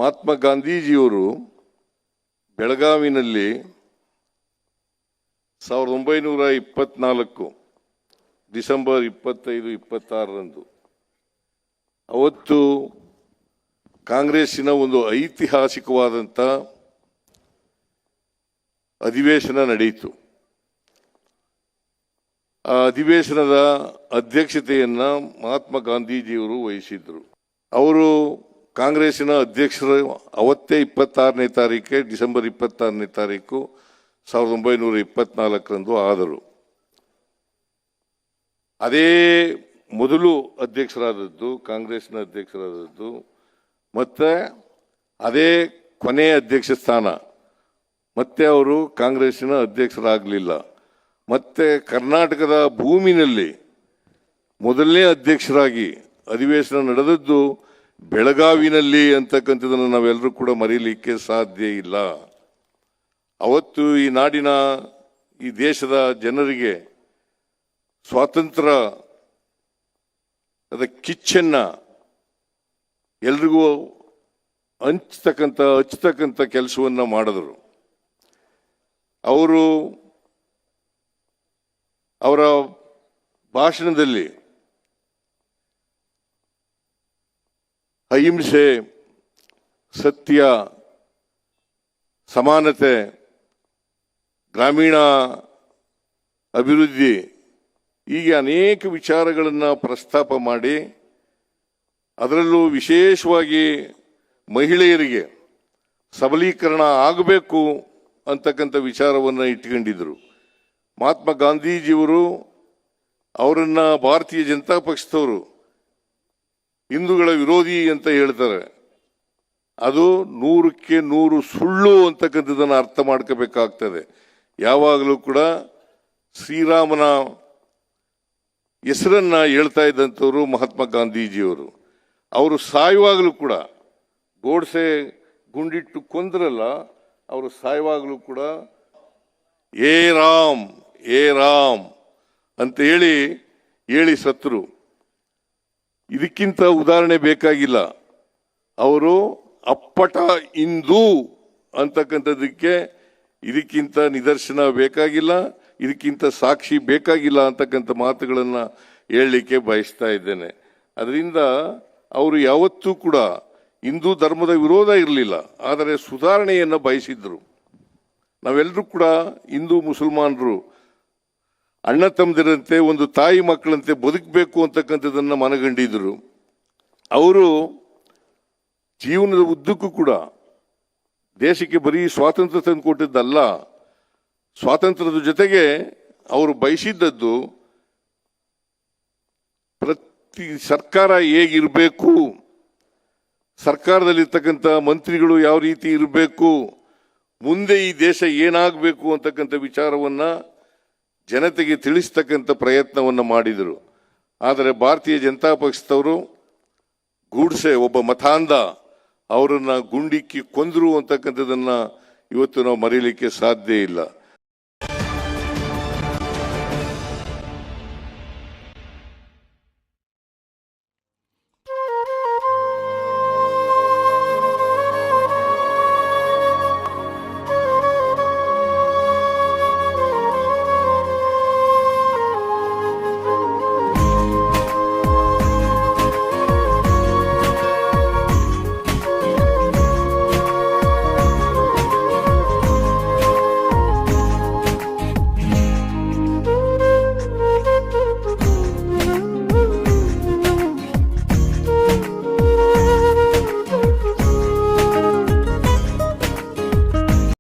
ಮಹಾತ್ಮ ಗಾಂಧೀಜಿಯವರು ಬೆಳಗಾವಿನಲ್ಲಿ 1924 ಡಿಸೆಂಬರ್ 25-26 ಅವತ್ತು ಕಾಂಗ್ರೆಸ್ಸಿನ ಒಂದು ಐತಿಹಾಸಿಕವಾದಂಥ ಅಧಿವೇಶನ ನಡೆಯಿತು. ಆ ಅಧಿವೇಶನದ ಅಧ್ಯಕ್ಷತೆಯನ್ನ ಮಹಾತ್ಮ ಗಾಂಧೀಜಿಯವರು ವಹಿಸಿದ್ರು. ಅವರು ಕಾಂಗ್ರೆಸ್ಸಿನ ಅಧ್ಯಕ್ಷರು ಅವತ್ತೇ 26ನೇ ತಾರೀಕೆ ಡಿಸೆಂಬರ್ 26ನೇ ತಾರೀಕು 1924 ಆದರು. ಅದೇ ಮೊದಲು ಅಧ್ಯಕ್ಷರಾದದ್ದು ಕಾಂಗ್ರೆಸ್ನ ಅಧ್ಯಕ್ಷರಾದದ್ದು, ಮತ್ತೆ ಅದೇ ಕೊನೆಯ ಅಧ್ಯಕ್ಷ ಸ್ಥಾನ. ಮತ್ತೆ ಅವರು ಕಾಂಗ್ರೆಸ್ಸಿನ ಅಧ್ಯಕ್ಷರಾಗಲಿಲ್ಲ. ಮತ್ತೆ ಕರ್ನಾಟಕದ ಭೂಮಿನಲ್ಲಿ ಮೊದಲನೇ ಅಧ್ಯಕ್ಷರಾಗಿ ಅಧಿವೇಶನ ನಡೆದದ್ದು ಬೆಳಗಾವಿನಲ್ಲಿ ಅಂತಕ್ಕಂಥದ್ದನ್ನು ನಾವೆಲ್ಲರೂ ಕೂಡ ಮರೀಲಿಕ್ಕೆ ಸಾಧ್ಯ ಇಲ್ಲ. ಅವತ್ತು ಈ ನಾಡಿನ ಈ ದೇಶದ ಜನರಿಗೆ ಸ್ವಾತಂತ್ರ್ಯದ ಕಿಚ್ಚನ್ನ ಎಲ್ರಿಗೂ ಹಂಚತಕ್ಕಂಥ ಕೆಲಸವನ್ನ ಮಾಡಿದರು. ಅವರ ಭಾಷಣದಲ್ಲಿ ಅಹಿಂಸೆ, ಸತ್ಯ, ಸಮಾನತೆ, ಗ್ರಾಮೀಣ ಅಭಿವೃದ್ಧಿ ಹೀಗೆ ಅನೇಕ ವಿಚಾರಗಳನ್ನು ಪ್ರಸ್ತಾಪ ಮಾಡಿ, ಅದರಲ್ಲೂ ವಿಶೇಷವಾಗಿ ಮಹಿಳೆಯರಿಗೆ ಸಬಲೀಕರಣ ಆಗಬೇಕು ಅಂತಕ್ಕಂಥ ವಿಚಾರವನ್ನು ಇಟ್ಕೊಂಡಿದ್ರು. ಮಹಾತ್ಮ ಗಾಂಧೀಜಿಯವರು ಅವರನ್ನ ಭಾರತೀಯ ಜನತಾ ಪಕ್ಷದವರು ಹಿಂದೂಗಳ ವಿರೋಧಿ ಅಂತ ಹೇಳ್ತಾರೆ. ಅದು 100ಕ್ಕೆ 100 ಸುಳ್ಳು ಅಂತಕ್ಕಂಥದ್ದನ್ನು ಅರ್ಥ ಮಾಡ್ಕೋಬೇಕಾಗ್ತದೆ. ಯಾವಾಗಲೂ ಕೂಡ ಶ್ರೀರಾಮನ ಹೆಸರನ್ನ ಹೇಳ್ತಾ ಇದ್ದಂಥವ್ರು ಮಹಾತ್ಮ ಗಾಂಧೀಜಿಯವರು. ಅವರು ಸಾಯುವಾಗಲೂ ಕೂಡ ಗೋಡ್ಸೆ ಗುಂಡಿಟ್ಟು ಕೊಂದ್ರಲ್ಲ, ಅವರು ಸಾಯುವಾಗಲೂ ಕೂಡ ಏ ರಾಮ್ ಅಂತ ಹೇಳಿ ಸತ್ರು. ಇದಕ್ಕಿಂತ ಉದಾಹರಣೆ ಬೇಕಾಗಿಲ್ಲ. ಅವರು ಅಪ್ಪಟ ಹಿಂದೂ ಅಂತಕ್ಕಂಥದ್ದಕ್ಕೆ ಇದಕ್ಕಿಂತ ನಿದರ್ಶನ ಬೇಕಾಗಿಲ್ಲ, ಇದಕ್ಕಿಂತ ಸಾಕ್ಷಿ ಬೇಕಾಗಿಲ್ಲ ಅಂತಕ್ಕಂಥ ಮಾತುಗಳನ್ನು ಹೇಳಲಿಕ್ಕೆ ಬಯಸ್ತಾ ಇದ್ದೇನೆ. ಅದರಿಂದ ಅವರು ಯಾವತ್ತೂ ಕೂಡ ಹಿಂದೂ ಧರ್ಮದ ವಿರೋಧ ಇರಲಿಲ್ಲ, ಆದರೆ ಸುಧಾರಣೆಯನ್ನು ಬಯಸಿದ್ರು. ನಾವೆಲ್ಲರೂ ಕೂಡ ಹಿಂದೂ ಮುಸಲ್ಮಾನರು ಅಣ್ಣ ತಮ್ಮದಿರಂತೆ ಒಂದು ತಾಯಿ ಮಕ್ಕಳಂತೆ ಬದುಕಬೇಕು ಅಂತಕ್ಕಂಥದ್ದನ್ನು ಮನಗಂಡಿದ್ರು. ಅವರು ಜೀವನದ ಉದ್ದಕ್ಕೂ ಕೂಡ ದೇಶಕ್ಕೆ ಬರೀ ಸ್ವಾತಂತ್ರ್ಯ ತಂದು ಕೊಟ್ಟಿದ್ದಲ್ಲ, ಸ್ವಾತಂತ್ರ್ಯದ ಜೊತೆಗೆ ಅವರು ಬಯಸಿದ್ದದ್ದು ಪ್ರತಿ ಸರ್ಕಾರ ಹೇಗಿರಬೇಕು, ಸರ್ಕಾರದಲ್ಲಿರ್ತಕ್ಕಂಥ ಮಂತ್ರಿಗಳು ಯಾವ ರೀತಿ ಇರಬೇಕು, ಮುಂದೆ ಈ ದೇಶ ಏನಾಗಬೇಕು ಅಂತಕ್ಕಂಥ ವಿಚಾರವನ್ನ ಜನತೆಗೆ ತಿಳಿಸ್ತಕ್ಕಂಥ ಪ್ರಯತ್ನವನ್ನು ಮಾಡಿದರು. ಆದರೆ ಭಾರತೀಯ ಜನತಾ ಪಕ್ಷದವರು ಗೂಡ್ಸೆ ಒಬ್ಬ ಮತಾಂಧ ಅವರನ್ನ ಗುಂಡಿಕ್ಕಿ ಕೊಂದರು ಅಂತಕ್ಕಂಥದ್ದನ್ನ ಇವತ್ತು ನಾವು ಮರೀಲಿಕ್ಕೆ ಸಾಧ್ಯ ಇಲ್ಲ.